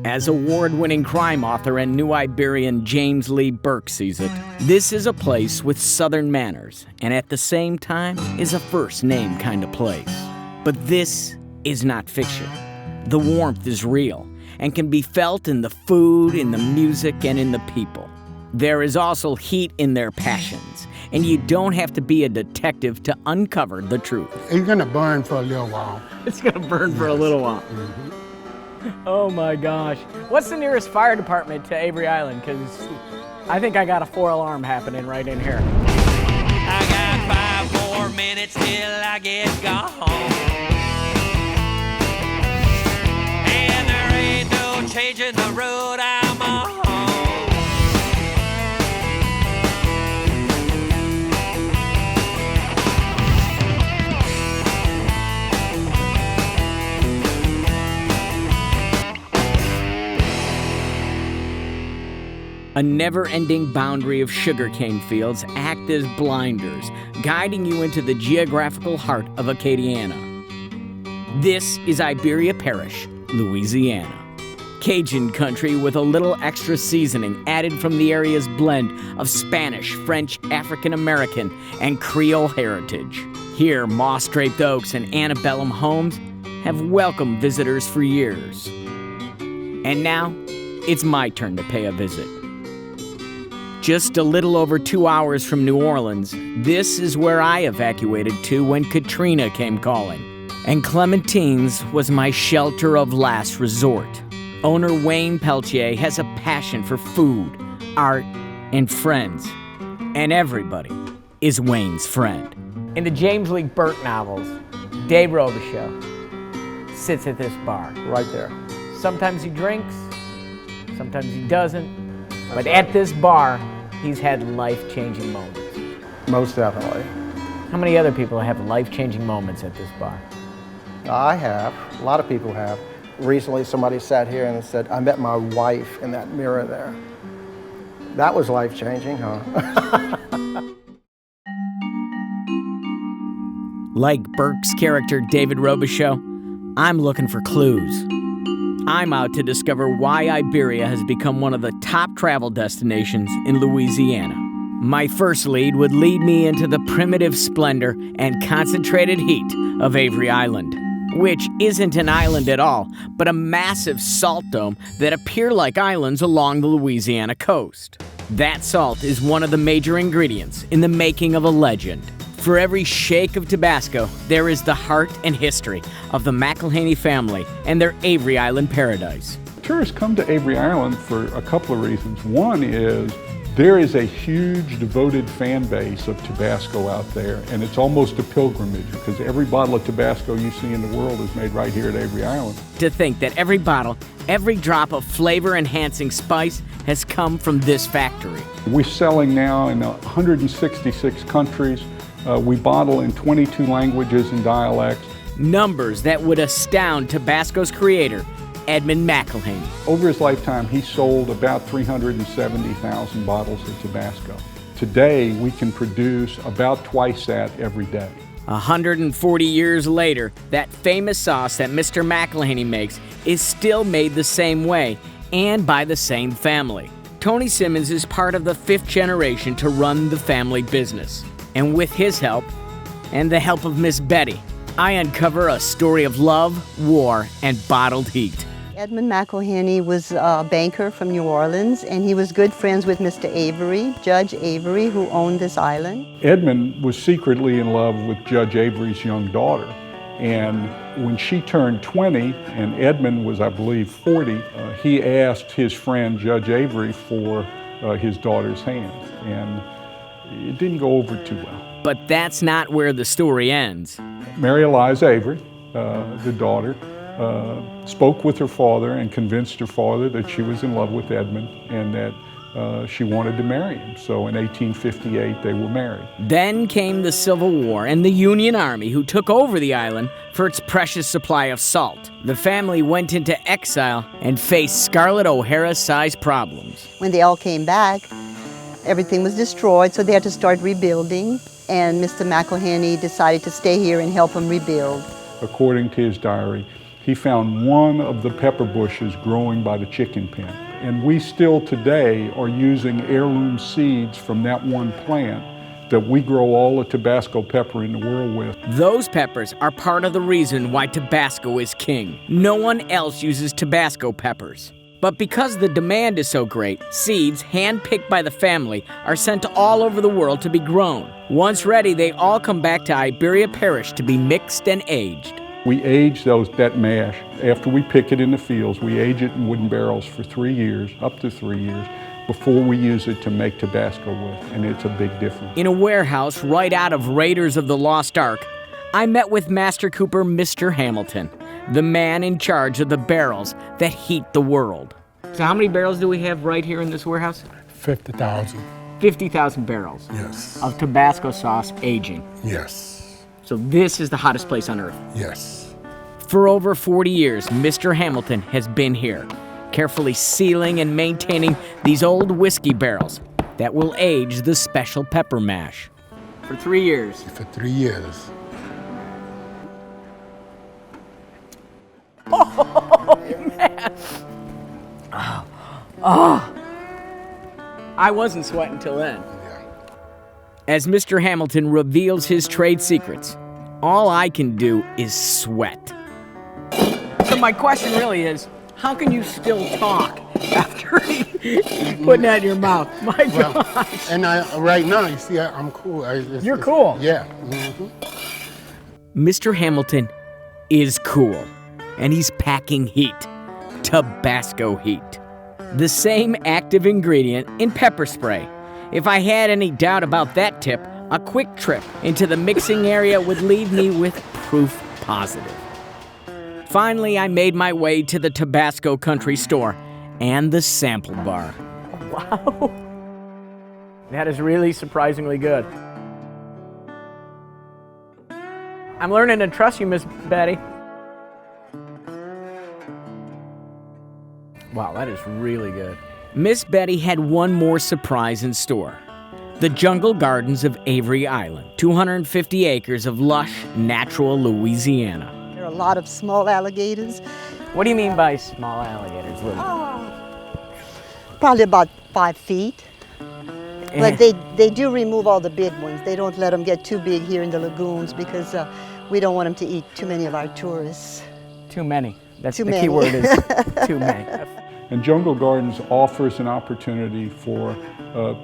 As award-winning crime author and New Iberian James Lee Burke sees it, this is a place with Southern manners, and at the same time is a first-name kind of place. But this is not fiction. The warmth is real and can be felt in the food, in the music, and in the people. There is also heat in their passions, and you don't have to be a detective to uncover the truth. It's gonna burn for a little while. It's gonna burn for a little while. Mm-hmm. Oh my gosh. What's the nearest fire department to Avery Island? Because I think I got a 4-alarm happening right in here. I got 5 more minutes till I get gone. And there ain't no changing the road I'm on. A never-ending boundary of sugarcane fields act as blinders, guiding you into the geographical heart of Acadiana. This is Iberia Parish, Louisiana. Cajun country with a little extra seasoning added from the area's blend of Spanish, French, African-American, and Creole heritage. Here, moss-draped oaks and antebellum homes have welcomed visitors for years. And now, it's my turn to pay a visit. Just a little over 2 hours from New Orleans, this is where I evacuated to when Katrina came calling. And Clementines was my shelter of last resort. Owner Wayne Peltier has a passion for food, art, and friends. And everybody is Wayne's friend. In the James Lee Burke novels, Dave Robichaux sits at this bar. Right there. Sometimes he drinks, sometimes he doesn't. But at this bar, he's had life-changing moments. Most definitely. How many other people have life-changing moments at this bar? I have. A lot of people have. Recently, somebody sat here and said, I met my wife in that mirror there. That was life-changing, huh? Like Burke's character David Robichaux, I'm looking for clues. I'm out to discover why Iberia has become one of the top travel destinations in Louisiana. My first lead would lead me into the primitive splendor and concentrated heat of Avery Island, which isn't an island at all, but a massive salt dome that appear like islands along the Louisiana coast. That salt is one of the major ingredients in the making of a legend. For every shake of Tabasco, there is the heart and history of the McElhaney family and their Avery Island paradise. Tourists come to Avery Island for a couple of reasons. One is there is a huge devoted fan base of Tabasco out there, and it's almost a pilgrimage because every bottle of Tabasco you see in the world is made right here at Avery Island. To think that every bottle, every drop of flavor-enhancing spice has come from this factory. We're selling now in 166 countries. We bottle in 22 languages and dialects. Numbers that would astound Tabasco's creator, Edmund McElhaney. Over his lifetime, he sold about 370,000 bottles of Tabasco. Today, we can produce about twice that every day. 140 years later, that famous sauce that Mr. McElhaney makes is still made the same way and by the same family. Tony Simmons is part of the 5th generation to run the family business. And with his help, and the help of Miss Betty, I uncover a story of love, war, and bottled heat. Edmund McElhaney was a banker from New Orleans, and he was good friends with Mr. Avery, Judge Avery, who owned this island. Edmund was secretly in love with Judge Avery's young daughter. And when she turned 20, and Edmund was, I believe, 40, he asked his friend, Judge Avery, for his daughter's hand. And it didn't go over too well. But that's not where the story ends. Mary Eliza Avery, the daughter, spoke with her father and convinced her father that she was in love with Edmund and that she wanted to marry him. So in 1858, they were married. Then came the Civil War and the Union Army, who took over the island for its precious supply of salt. The family went into exile and faced Scarlett O'Hara-sized problems. When they all came back, everything was destroyed, so they had to start rebuilding, and Mr. McElhaney decided to stay here and help them rebuild. According to his diary, he found one of the pepper bushes growing by the chicken pen. And we still today are using heirloom seeds from that one plant that we grow all the Tabasco pepper in the world with. Those peppers are part of the reason why Tabasco is king. No one else uses Tabasco peppers. But because the demand is so great, seeds, hand-picked by the family, are sent all over the world to be grown. Once ready, they all come back to Iberia Parish to be mixed and aged. We age that mash. After we pick it in the fields, we age it in wooden barrels for 3 years, up to 3 years, before we use it to make Tabasco with, and it's a big difference. In a warehouse right out of Raiders of the Lost Ark, I met with Master Cooper Mr. Hamilton, the man in charge of the barrels that heat the world. So how many barrels do we have right here in this warehouse? 50,000. 50,000 barrels Yes. of Tabasco sauce aging. Yes. So this is the hottest place on earth. Yes. For over 40 years, Mr. Hamilton has been here, carefully sealing and maintaining these old whiskey barrels that will age the special pepper mash. For 3 years. For 3 years. I wasn't sweating till then. As Mr. Hamilton reveals his trade secrets, all I can do is sweat. So my question really is, how can you still talk after putting that in your mouth? My gosh. And right now, you see, I'm cool. You're cool. Yeah. Mr. Hamilton is cool, and he's packing heat. Tabasco heat. The same active ingredient in pepper spray. If I had any doubt about that tip, a quick trip into the mixing area would leave me with proof positive. Finally, I made my way to the Tabasco Country Store and the sample bar. Wow. That is really surprisingly good. I'm learning to trust you, Miss Betty. Wow, that is really good. Miss Betty had one more surprise in store. The Jungle Gardens of Avery Island, 250 acres of lush, natural Louisiana. There are a lot of small alligators, What do you mean by small alligators, Lily? probably about 5 feet. But they do remove all the big ones. They don't let them get too big here in the lagoons because we don't want them to eat too many of our tourists. Too many. That's Too the many. key word is too many. And Jungle Gardens offers an opportunity for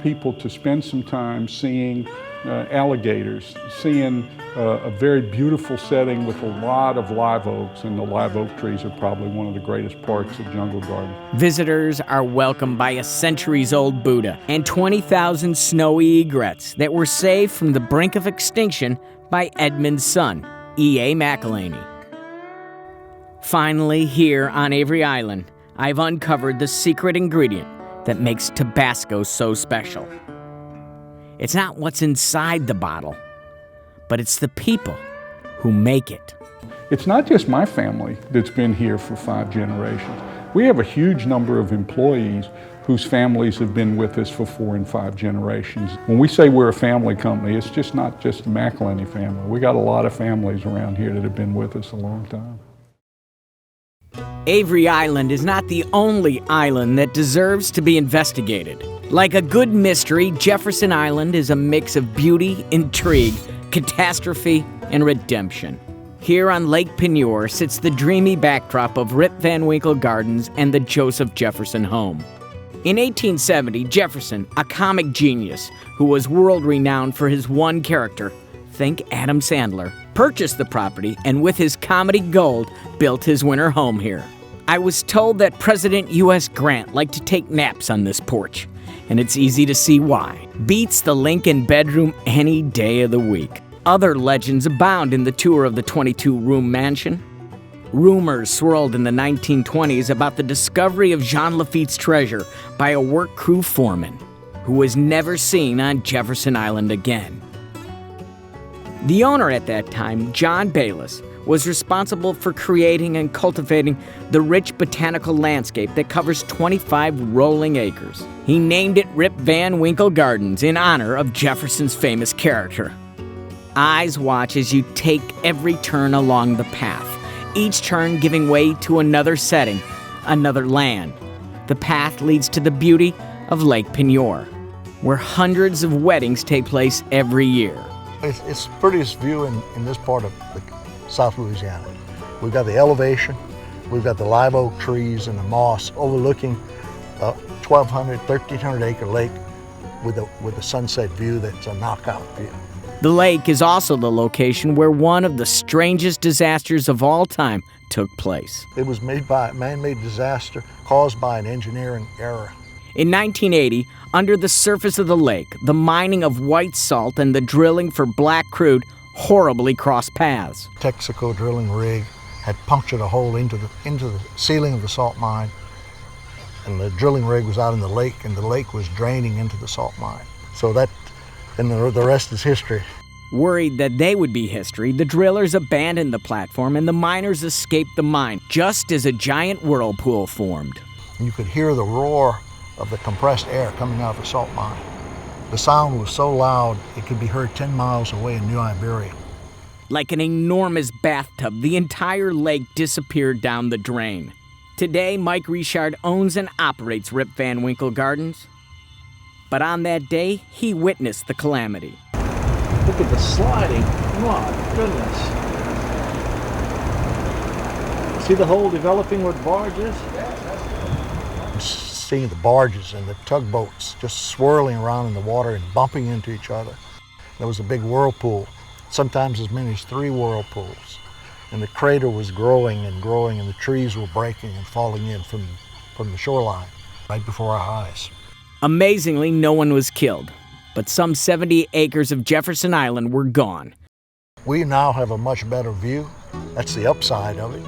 people to spend some time seeing alligators, seeing a very beautiful setting with a lot of live oaks, and the live oak trees are probably one of the greatest parts of Jungle Garden. Visitors are welcomed by a centuries-old Buddha and 20,000 snowy egrets that were saved from the brink of extinction by Edmund's son, E.A. McElhaney. Finally, here on Avery Island, I've uncovered the secret ingredient that makes Tabasco so special. It's not what's inside the bottle, but it's the people who make it. It's not just my family that's been here for 5 generations. We have a huge number of employees whose families have been with us for 4 and 5 generations. When we say we're a family company, it's just not just the McElhaney family. We got a lot of families around here that have been with us a long time. Avery Island is not the only island that deserves to be investigated. Like a good mystery, Jefferson Island is a mix of beauty, intrigue, catastrophe, and redemption. Here on Lake Peigneur sits the dreamy backdrop of Rip Van Winkle Gardens and the Joseph Jefferson home. In 1870, Jefferson, a comic genius who was world-renowned for his one character, think Adam Sandler, purchased the property and with his comedy gold, built his winter home here. I was told that President U.S. Grant liked to take naps on this porch, and it's easy to see why. Beats the Lincoln bedroom any day of the week. Other legends abound in the tour of the 22-room mansion. Rumors swirled in the 1920s about the discovery of Jean Lafitte's treasure by a work crew foreman, who was never seen on Jefferson Island again. The owner at that time, John Bayless, was responsible for creating and cultivating the rich botanical landscape that covers 25 rolling acres. He named it Rip Van Winkle Gardens in honor of Jefferson's famous character. Eyes watch as you take every turn along the path. each turn giving way to another setting, another land. The path leads to the beauty of Lake Peigneur, where hundreds of weddings take place every year. It's the prettiest view in this part of South Louisiana. We've got the elevation, we've got the live oak trees and the moss overlooking a 1,200, 1,300 acre lake with a sunset view that's a knockout view. The lake is also the location where one of the strangest disasters of all time took place. It was made by a man-made disaster caused by an engineering error. In 1980, under the surface of the lake, the mining of white salt and the drilling for black crude horribly crossed paths. Texaco drilling rig had punctured a hole into the ceiling of the salt mine, and the drilling rig was out in the lake, and the lake was draining into the salt mine. So the rest is history. Worried that they would be history, the drillers abandoned the platform and the miners escaped the mine, just as a giant whirlpool formed. You could hear the roar of the compressed air coming out of the salt mine. The sound was so loud it could be heard 10 miles away in New Iberia. Like an enormous bathtub, the entire lake disappeared down the drain. Today, Mike Richard owns and operates Rip Van Winkle Gardens. But on that day, he witnessed the calamity. Look at the sliding. My goodness. See the hole developing with barges? Seeing the barges and the tugboats just swirling around in the water and bumping into each other. There was a big whirlpool, sometimes as many as 3 whirlpools. And the crater was growing and growing, and the trees were breaking and falling in from the shoreline right before our eyes. Amazingly, no one was killed, but some 70 acres of Jefferson Island were gone. We now have a much better view. That's the upside of it.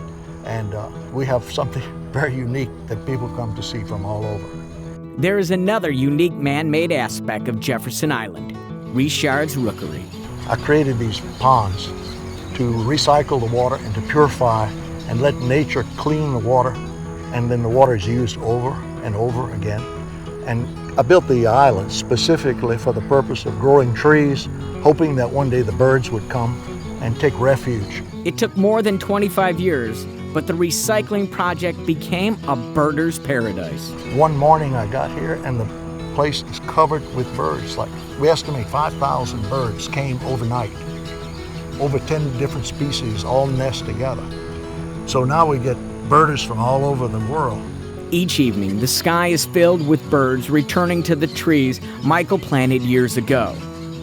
And we have something very unique that people come to see from all over. There is another unique man-made aspect of Jefferson Island, Richard's Rookery. I created these ponds to recycle the water and to purify and let nature clean the water, and then the water is used over and over again. And I built the island specifically for the purpose of growing trees, hoping that one day the birds would come and take refuge. It took more than 25 years, but the recycling project became a birder's paradise. One morning I got here and the place is covered with birds. Like, we estimate 5,000 birds came overnight. Over 10 different species all nest together. So now we get birders from all over the world. Each evening, the sky is filled with birds returning to the trees Michael planted years ago.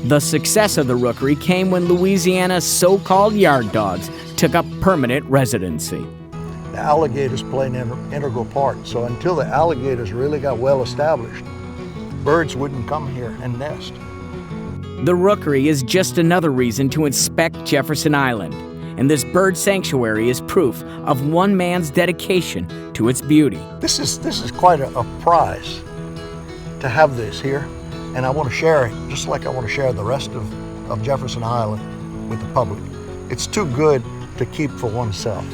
The success of the rookery came when Louisiana's so-called yard dogs took up permanent residency. The alligators play an integral part, so until the alligators really got well established, birds wouldn't come here and nest. The rookery is just another reason to inspect Jefferson Island, and this bird sanctuary is proof of one man's dedication to its beauty. This is quite a prize to have this here, and I want to share it just like I want to share the rest of Jefferson Island with the public. It's too good to keep for oneself.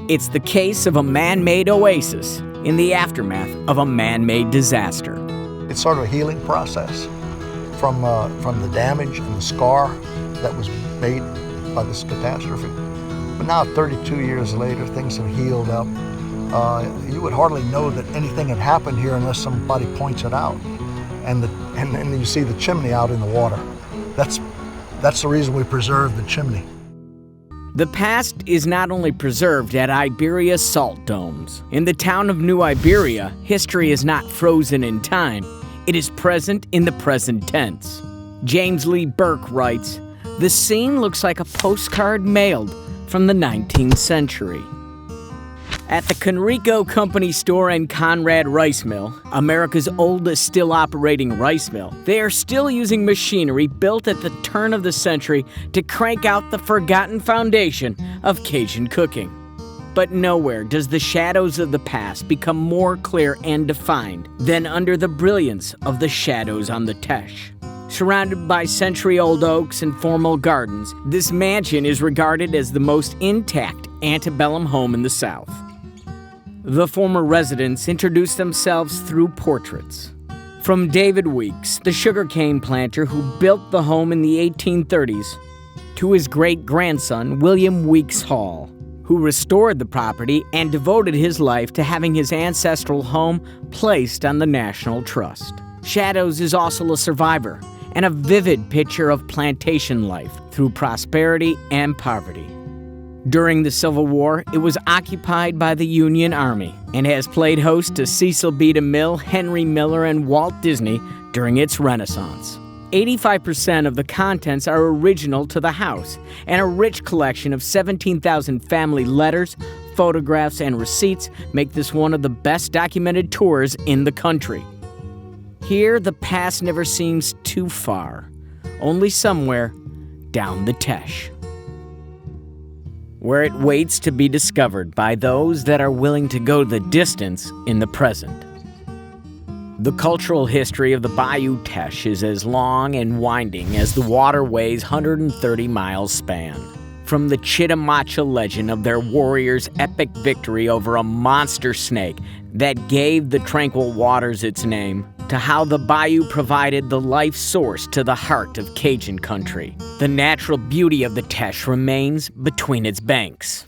It's the case of a man-made oasis in the aftermath of a man-made disaster. It's sort of a healing process from the damage and the scar that was made by this catastrophe. But now, 32 years later, things have healed up. You would hardly know that anything had happened here unless somebody points it out. And then you see the chimney out in the water. That's the reason we preserve the chimney. The past is not only preserved at Iberia salt domes. In the town of New Iberia, history is not frozen in time. It is present in the present tense. James Lee Burke writes, "The scene looks like a postcard mailed from the 19th century." At the Conrico Company store and Conrad Rice Mill, America's oldest still operating rice mill, they are still using machinery built at the turn of the century to crank out the forgotten foundation of Cajun cooking. But nowhere does the shadows of the past become more clear and defined than under the brilliance of the shadows on the Teche. Surrounded by century-old oaks and formal gardens, this mansion is regarded as the most intact antebellum home in the South. The former residents introduced themselves through portraits. From David Weeks, the sugarcane planter who built the home in the 1830s, to his great-grandson, William Weeks Hall, who restored the property and devoted his life to having his ancestral home placed on the National Trust. Shadows is also a survivor and a vivid picture of plantation life through prosperity and poverty. During the Civil War, it was occupied by the Union Army and has played host to Cecil B. DeMille, Henry Miller, and Walt Disney during its Renaissance. 85% of the contents are original to the house, and a rich collection of 17,000 family letters, photographs, and receipts make this one of the best documented tours in the country. Here, the past never seems too far, only somewhere down the Teche, where it waits to be discovered by those that are willing to go the distance in the present. The cultural history of the Bayou Teche is as long and winding as the waterway's 130-mile span. From the Chitimacha legend of their warriors' epic victory over a monster snake that gave the tranquil waters its name, to how the bayou provided the life source to the heart of Cajun country. The natural beauty of the Teche remains between its banks.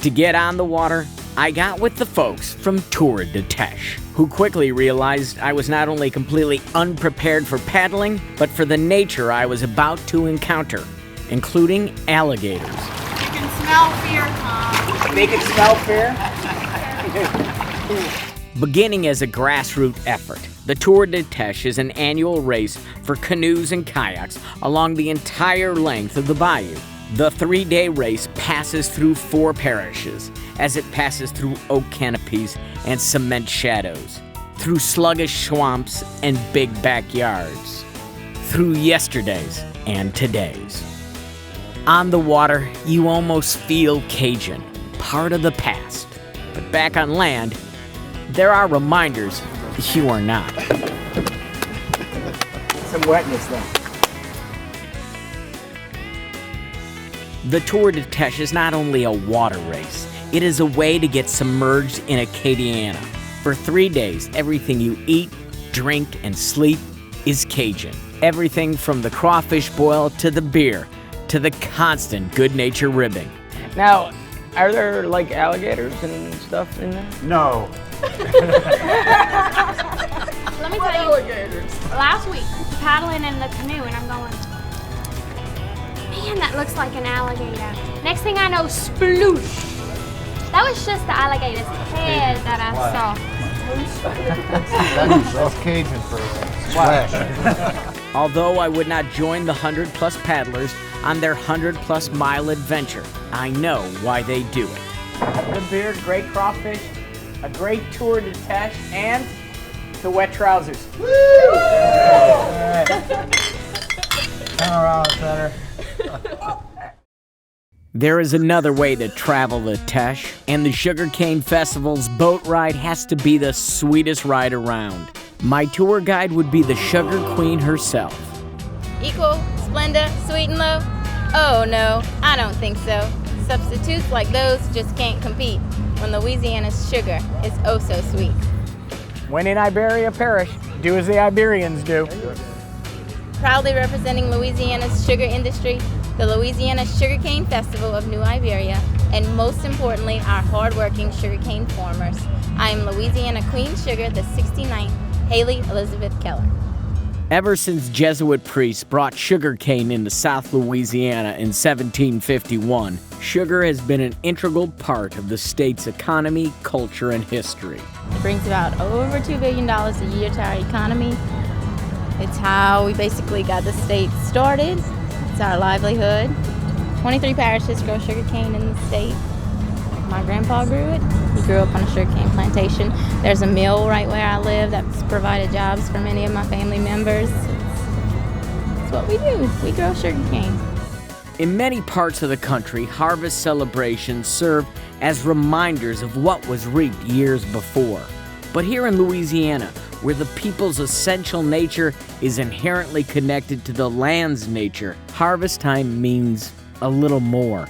To get on the water, I got with the folks from Tour de Teche, who quickly realized I was not only completely unprepared for paddling, but for the nature I was about to encounter, including alligators. You can smell fear, Tom. They can smell fear? Beginning as a grassroots effort, the Tour de Teche is an annual race for canoes and kayaks along the entire length of the bayou. The 3-day race passes through 4 parishes as it passes through oak canopies and cement shadows, through sluggish swamps and big backyards, through yesterdays and todays. On the water, you almost feel Cajun, part of the past. But back on land, there are reminders you are not. Some wetness there. The Tour de Teche is not only a water race, it is a way to get submerged in Acadiana. For 3 days, everything you eat, drink, and sleep is Cajun. Everything from the crawfish boil to the beer, to the constant good-natured ribbing. Now, are there like alligators and stuff in there? No. Let me tell you, last week, paddling in the canoe, and I'm going, man, that looks like an alligator. Next thing I know, sploosh. That was just the alligator's head that I saw. That's Cajun for splash. Although I would not join the 100-plus paddlers on their 100-plus mile adventure, I know why they do it. The beer, great crawfish, a great Tour de Teche, and the wet trousers. Woo! Turn around, better. There is another way to travel the Teche, and the Sugarcane Festival's boat ride has to be the sweetest ride around. My tour guide would be the Sugar Queen herself. Equal, Splenda, sweet and low? Oh no, I don't think so. Substitutes like those just can't compete when Louisiana's sugar is oh so sweet. When in Iberia, Parish, do as the Iberians do. Proudly representing Louisiana's sugar industry, the Louisiana Sugarcane Festival of New Iberia, and most importantly, our hardworking sugarcane farmers. I am Louisiana Queen Sugar, the 69th Haley Elizabeth Keller. Ever since Jesuit priests brought sugarcane into South Louisiana in 1751, sugar has been an integral part of the state's economy, culture, and history. It brings about over $2 billion a year to our economy. It's how we basically got the state started. It's our livelihood. 23 parishes grow sugarcane in the state. My grandpa grew it. He grew up on a sugarcane plantation. There's a mill right where I live that's provided jobs for many of my family members. It's what we do. We grow sugarcane. In many parts of the country, harvest celebrations serve as reminders of what was reaped years before. But here in Louisiana, where the people's essential nature is inherently connected to the land's nature, harvest time means a little more.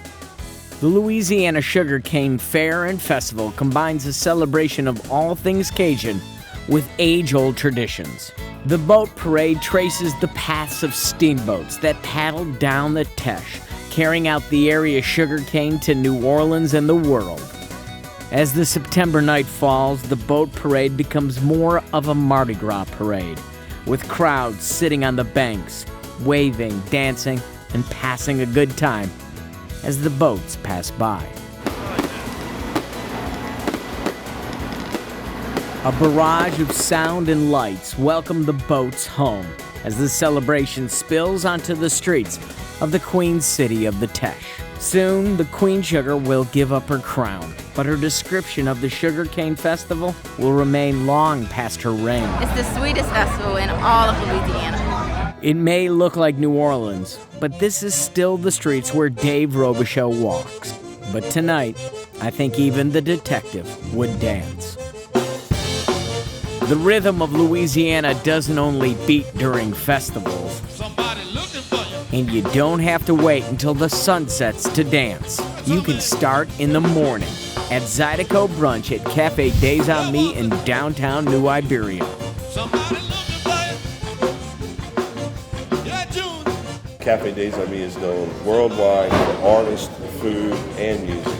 The Louisiana Sugarcane Fair and Festival combines a celebration of all things Cajun with age-old traditions. The boat parade traces the paths of steamboats that paddled down the Teche carrying out the area sugarcane to New Orleans and the world. As the September night falls, the boat parade becomes more of a Mardi Gras parade, with crowds sitting on the banks, waving, dancing, and passing a good time as the boats pass by. A barrage of sound and lights welcome the boats home as the celebration spills onto the streets of the Queen City of the Teche. Soon, the Queen Sugar will give up her crown, but her description of the Sugarcane Festival will remain long past her reign. It's the sweetest festival in all of Louisiana. It may look like New Orleans, but this is still the streets where Dave Robichaux walks. But tonight, I think even the detective would dance. The rhythm of Louisiana doesn't only beat during festivals. And you don't have to wait until the sun sets to dance. You can start in the morning at Zydeco Brunch at Caf Days in downtown New Iberia. Caf Days is known worldwide for artists, food, and music.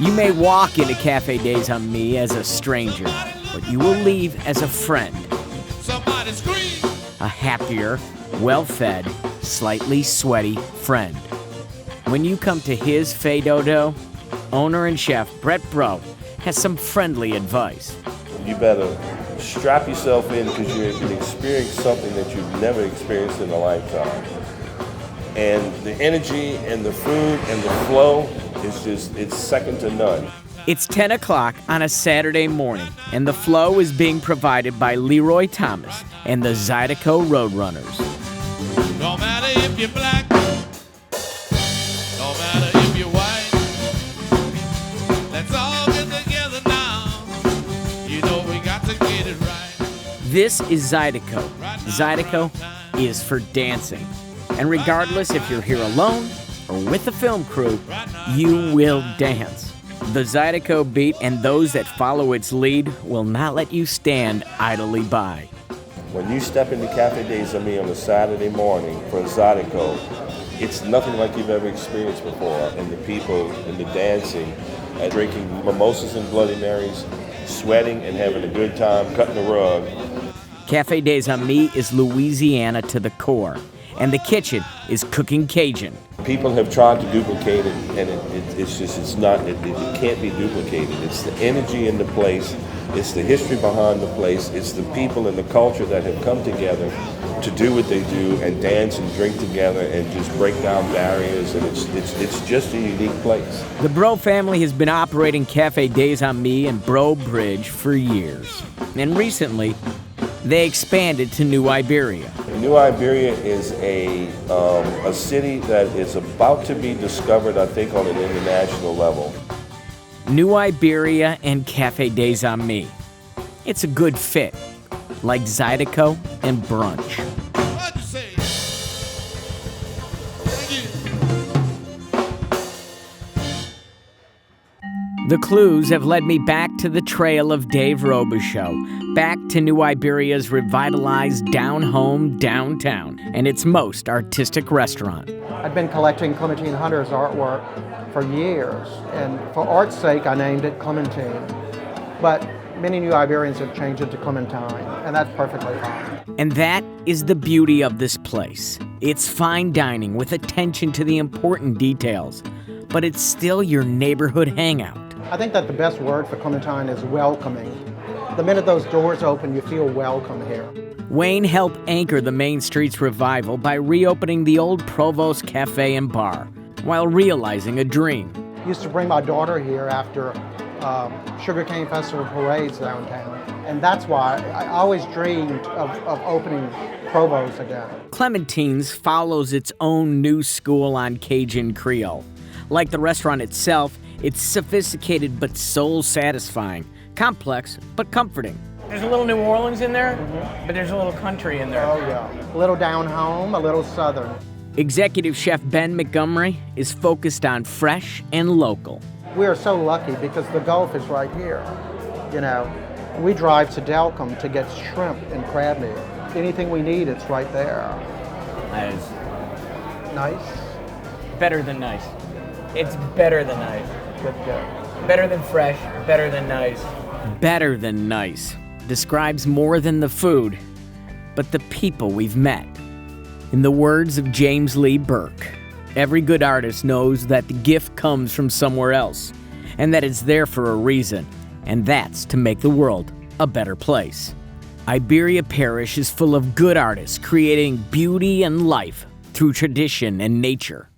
You may walk into Caf Days as a stranger, but you will leave as a friend. A happier, well-fed, slightly sweaty friend. When you come to his Fay Dodo, owner and chef Brett Bro has some friendly advice. You better strap yourself in because you're going to experience something that you've never experienced in a lifetime. And the energy and the food and the flow it's second to none. It's 10 o'clock on a Saturday morning, and the flow is being provided by Leroy Thomas and the Zydeco Roadrunners. No matter if you're black, no matter if you're white, let's all get together now. You know we got to get it right. This is Zydeco. Zydeco is for dancing. And regardless if you're here alone or with the film crew, you will dance. The Zydeco beat and those that follow its lead will not let you stand idly by. When you step into Caf Days on a Saturday morning for Zydeco, it's nothing like you've ever experienced before. And the people and the dancing, and drinking mimosas and Bloody Marys, sweating and having a good time, cutting the rug. Caf Days is Louisiana to the core, and the kitchen is cooking Cajun. People have tried to duplicate it, and it can't be duplicated. It's the energy in the place, it's the history behind the place, it's the people and the culture that have come together to do what they do and dance and drink together and just break down barriers, and it's just a unique place. The Bro family has been operating Caf Days in Bro Bridge for years, and recently they expanded to New Iberia. New Iberia is a city that is about to be discovered, I think, on an international level. New Iberia and Caf Days It's a good fit, like Zydeco and brunch. What'd you say? The clues have led me back to the trail of Dave Robichaux, back to New Iberia's revitalized down-home downtown and its most artistic restaurant. I've been collecting Clementine Hunter's artwork for years, and for art's sake, I named it Clementine. But many New Iberians have changed it to Clementine, and that's perfectly fine. And that is the beauty of this place. It's fine dining with attention to the important details, but it's still your neighborhood hangout. I think that the best word for Clementine is welcoming. The minute those doors open, you feel welcome here. Wayne helped anchor the Main Street's revival by reopening the old Provost Cafe and Bar, while realizing a dream. I used to bring my daughter here after Sugarcane Festival parades downtown, and that's why I always dreamed of opening Provost again. Clementines follows its own new school on Cajun Creole. Like the restaurant itself, it's sophisticated but soul-satisfying, complex but comforting. There's a little New Orleans in there, but there's a little country in there. Oh yeah, a little down home, a little southern. Executive Chef Ben Montgomery is focused on fresh and local. We are so lucky because the Gulf is right here. You know, we drive to Delcombe to get shrimp and crab meat. Anything we need, it's right there. That is nice. better than nice? It's better than nice. Better than fresh, better than nice. Better than nice describes more than the food, but the people we've met. In the words of James Lee Burke, every good artist knows that the gift comes from somewhere else, and that it's there for a reason, and that's to make the world a better place. Iberia Parish is full of good artists creating beauty and life through tradition and nature.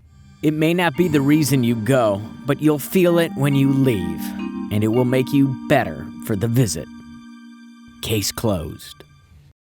It may not be the reason you go, but you'll feel it when you leave, and it will make you better for the visit. Case closed.